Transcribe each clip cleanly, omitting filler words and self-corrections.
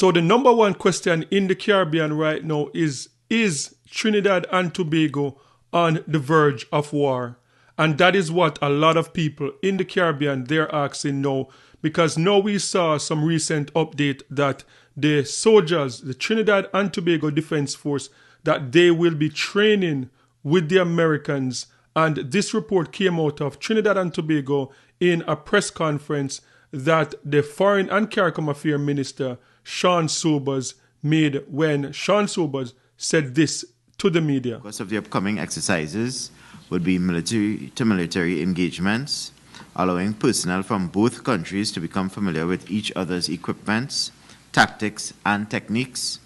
So the number one question in the Caribbean right now is Trinidad and Tobago on the verge of war? And that is what a lot of people in the Caribbean, they're asking now, because now we saw some recent update that the soldiers, the Trinidad and Tobago Defense Force, that they will be training with the Americans. And this report came out of Trinidad and Tobago in a press conference that the Foreign and CARICOM Affairs Minister, Sean Sobers, made when Sean Sobers said this to the media. Because of the upcoming exercises would be military-to-military engagements, allowing personnel from both countries to become familiar with each other's equipments, tactics, and techniques.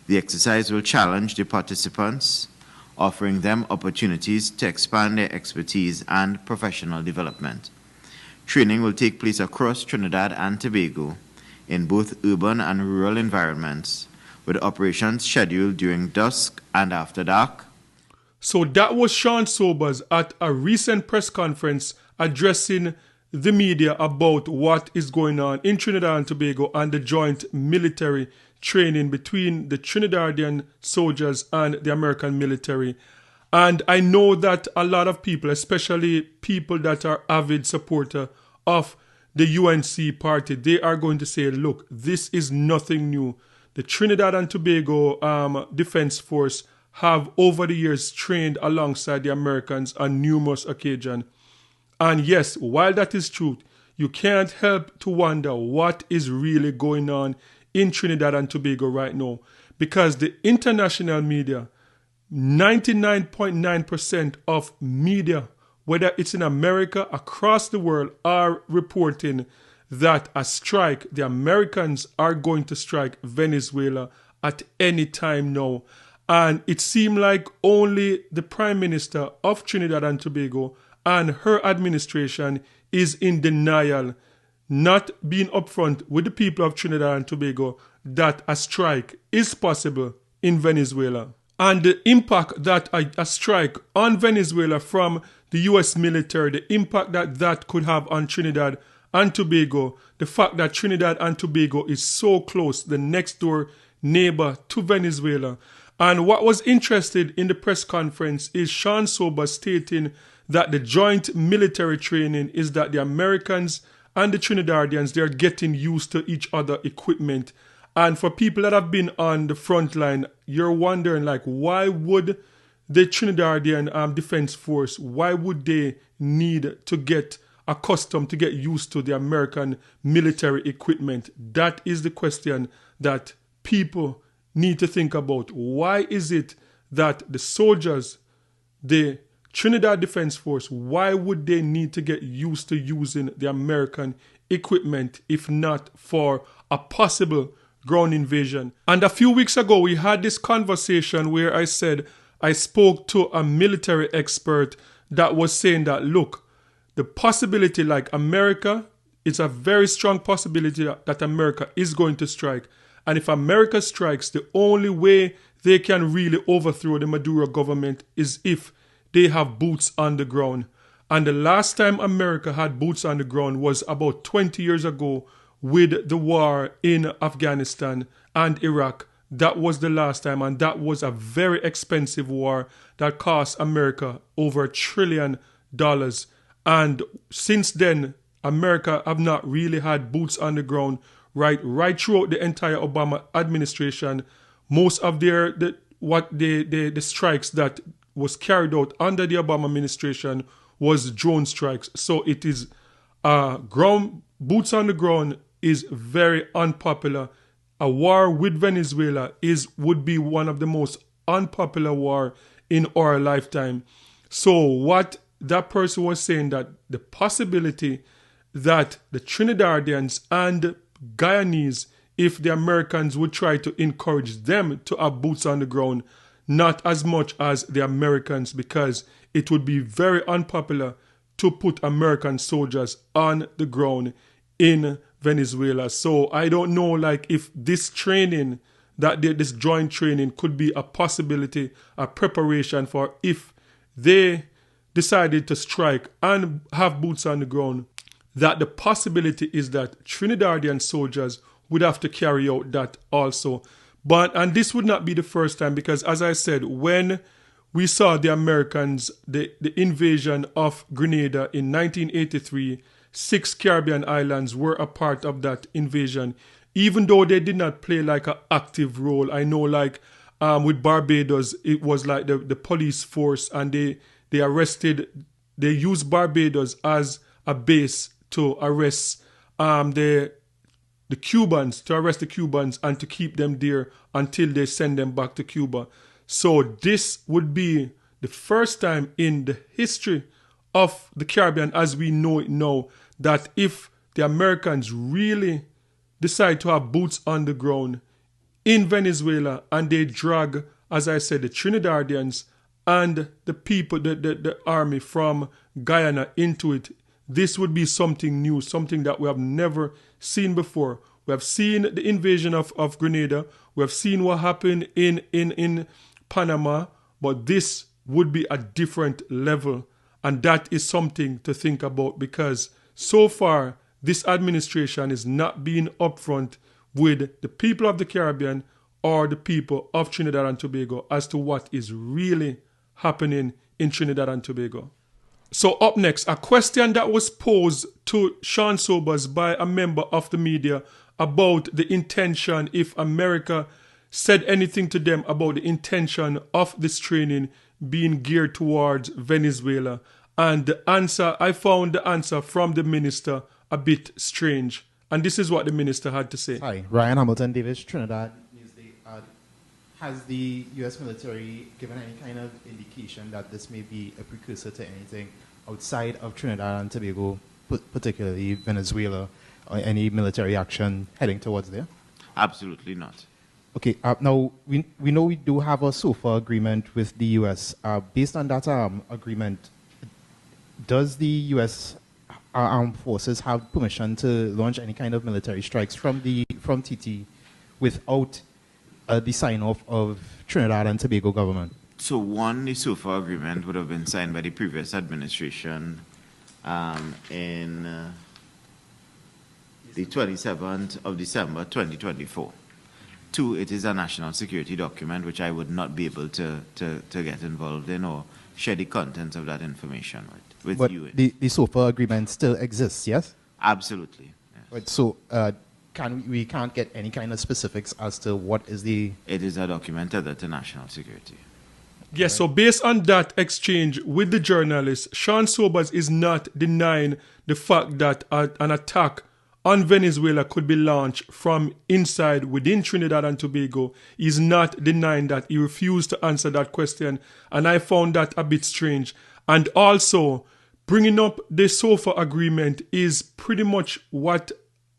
The exercise will challenge the participants, offering them opportunities to expand their expertise and professional development. Training will take place across Trinidad and Tobago in both urban and rural environments, with operations scheduled during dusk and after dark. So that was Sean Sobers at a recent press conference addressing the media about what is going on in Trinidad and Tobago and the joint military training between the Trinidadian soldiers and the American military. And I know that a lot of people, especially people that are avid supporter of the UNC party, they are going to say, look, this is nothing new. The Trinidad and Tobago Defense Force have over the years trained alongside the Americans on numerous occasions. And yes, while that is true, you can't help to wonder what is really going on in Trinidad and Tobago right now, because the international media, 99.9% of media, whether it's in America, across the world, are reporting that a strike, the Americans are going to strike Venezuela at any time now. And it seemed like only the Prime Minister of Trinidad and Tobago and her administration is in denial, not being upfront with the people of Trinidad and Tobago that a strike is possible in Venezuela. And the impact that a strike on Venezuela from the US military, the impact that could have on Trinidad and Tobago, the fact that Trinidad and Tobago is so close, the next door neighbor to Venezuela. And what was interesting in the press conference is Sean Sobers stating that the joint military training is that the Americans and the Trinidadians, they're getting used to each other equipment. And for people that have been on the front line, you're wondering, like, why would the Trinidadian Defense Force, why would they need to get accustomed, to get used to the American military equipment? That is the question that people need to think about. Why is it that the soldiers, the Trinidad Defense Force, why would they need to get used to using the American equipment if not for a possible ground invasion? And a few weeks ago, we had this conversation where I said I spoke to a military expert that was saying that, look, the possibility, like America, it's a very strong possibility that America is going to strike. And if America strikes, the only way they can really overthrow the Maduro government is if they have boots on the ground. And the last time America had boots on the ground was about 20 years ago with the war in Afghanistan and Iraq. That was the last time, and that was a very expensive war that cost America over $1 trillion. And since then, America have not really had boots on the ground right throughout the entire Obama administration. Most of the strikes that was carried out under the Obama administration was drone strikes. So it is boots on the ground is very unpopular. A war with Venezuela would be one of the most unpopular war in our lifetime. So what that person was saying, that the possibility that the Trinidadians and Guyanese, if the Americans would try to encourage them to have boots on the ground, not as much as the Americans, because it would be very unpopular to put American soldiers on the ground in Venezuela. So I don't know, like, if this training, this joint training could be a possibility, a preparation for if they decided to strike and have boots on the ground, that the possibility is that Trinidadian soldiers would have to carry out that also. And this would not be the first time, because as I said, when we saw the Americans, the invasion of Grenada in 1983, 6 Caribbean islands were a part of that invasion, even though they did not play like an active role. I know with Barbados, it was like the police force, and they used Barbados as a base to arrest the Cubans, and to keep them there until they send them back to Cuba. So this would be the first time in the history of the Caribbean as we know it now, that if the Americans really decide to have boots on the ground in Venezuela and they drag, as I said, the Trinidadians and the people, the army from Guyana into it, this would be something new, something that we have never seen before. We have seen the invasion of Grenada. We have seen what happened in Panama, but this would be a different level. And that is something to think about, because so far, this administration is not being upfront with the people of the Caribbean or the people of Trinidad and Tobago as to what is really happening in Trinidad and Tobago. So up next, a question that was posed to Sean Sobers by a member of the media about the intention, if America said anything to them about the intention of this training being geared towards Venezuela. And I found the answer from the minister a bit strange. And this is what the minister had to say. Hi, Ryan Hamilton Davis, Trinidad Newsday. Has the U.S. military given any kind of indication that this may be a precursor to anything outside of Trinidad and Tobago, particularly Venezuela, or any military action heading towards there? Absolutely not. Okay, now we know we do have a SOFA agreement with the U.S. Based on that agreement, does the U.S. armed forces have permission to launch any kind of military strikes from TT without the sign-off of Trinidad and Tobago government? So the SOFA agreement would have been signed by the previous administration in the 27th of December 2024. 2, it is a national security document which I would not be able to get involved in or share the contents of that information with but you. The SOFA agreement still exists, yes? Absolutely. Yes. Right, so we can't get any kind of specifics as to what is the... It is a document tethered to national security. Yes, so based on that exchange with the journalist, Sean Sobers is not denying the fact that an attack on Venezuela could be launched from inside within Trinidad and Tobago. He's not denying that. He refused to answer that question, and I found that a bit strange. And also, bringing up the SOFA agreement is pretty much what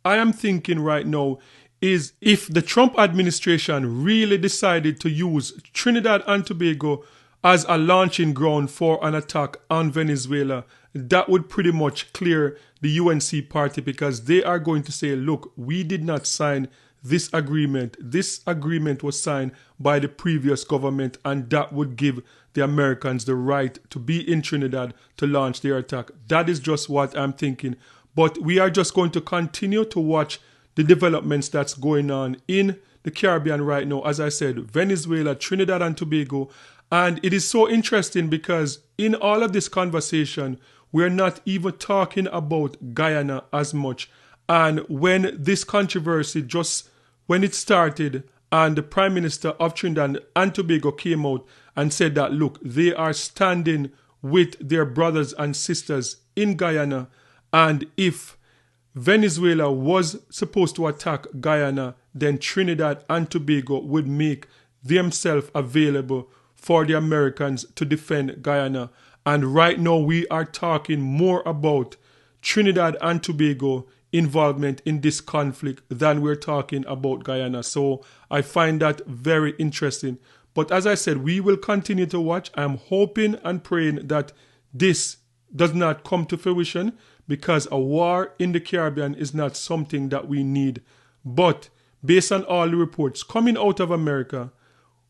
I am thinking right now, is if the Trump administration really decided to use Trinidad and Tobago as a launching ground for an attack on Venezuela, that would pretty much clear the UNC party, because they are going to say, look, we did not sign this agreement. This agreement was signed by the previous government, and that would give the Americans the right to be in Trinidad to launch their attack. That is just what I'm thinking. But we are just going to continue to watch the developments that's going on in the Caribbean right now. As I said, Venezuela, Trinidad and Tobago. And it is so interesting because in all of this conversation, we're not even talking about Guyana as much. And when this controversy when it started, and the Prime Minister of Trinidad and Tobago came out and said that, look, they are standing with their brothers and sisters in Guyana, and if Venezuela was supposed to attack Guyana, then Trinidad and Tobago would make themselves available for the Americans to defend Guyana. And right now we are talking more about Trinidad and Tobago involvement in this conflict than we're talking about Guyana. So I find that very interesting. But as I said, we will continue to watch. I'm hoping and praying that this does not come to fruition, because a war in the Caribbean is not something that we need. But based on all the reports coming out of America,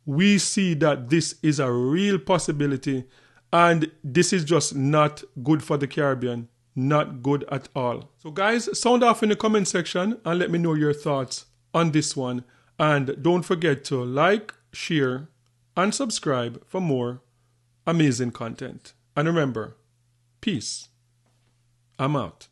we see that this is a real possibility, and this is just not good for the Caribbean. Not good at all. So guys, sound off in the comment section and let me know your thoughts on this one. And don't forget to like, share, and subscribe for more amazing content. And remember, peace. I'm out.